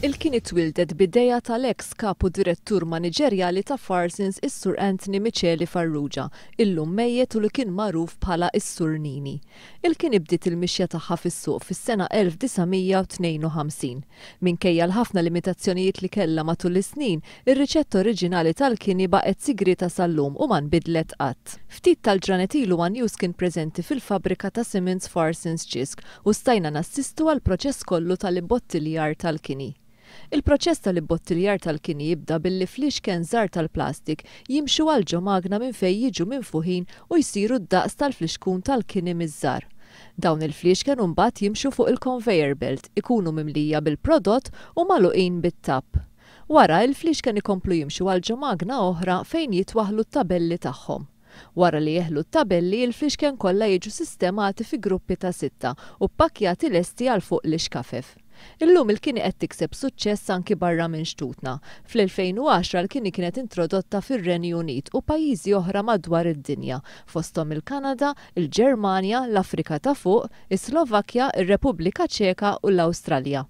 Il-kien itwildet b'idejja tal-eks kapu direttur maniġerjali ta' Farsins is-Sur Anthony Micheli Farrugia, illum mejjet u li kien magħruf bħala is-Sur Nini. Il-kien ibdiet il-mixja tagħha fis-suq fis-sena 1952. Minkejja l-ħafna limitazzjonijiet li kellha matul is-snin, ir-riċetta oriġinali tal-kini baqgħet sigrita sal-lum u ma nbidlet qatt. Ftit tal-ġranet ilu One News kien preżenti fil-fabrika ta' Simmons Farsins Ġisk u stajna nassistu għal proċess kollu tal-ibbottiljar tal-kini. Il-proċess tal-ibbottiljar tal-kini jibda billi fliexken żgħar tal-plastik jimxu għal ġo magna minn fejn jiġu minfuħin u jsiru d-daqs tal-fliexkun tal-kini miż-żgħar. Dawn il-fliexken mbagħad jimxu fuq il-conveyor belt, ikunu mimlija bil-prodott u magħluqin bit-tapp. Wara il-fliexken ikomplu jimxu għal ġo magna oħra fejn jitwaħħlu t-tabelli tagħhom. Wara li jeħlu t-tabelli, il-fliexken kollha jiġu sistemati fi gruppi ta' 6 u ppakkjati lesti għal fuq l-ixkafef. Illum il-kini qed tikseb suċċess anki barra minn xtutna. Fl-2010 il-kini kienet introdotta fir-Renju Unit u pajjiżi oħra madwar id-dinja, fosthom il-Kanada, il-Ġermanja, l-Afrika ta' fuq, is-Slovakkja, ir-Repubblika Ċeka u l-Awstralja.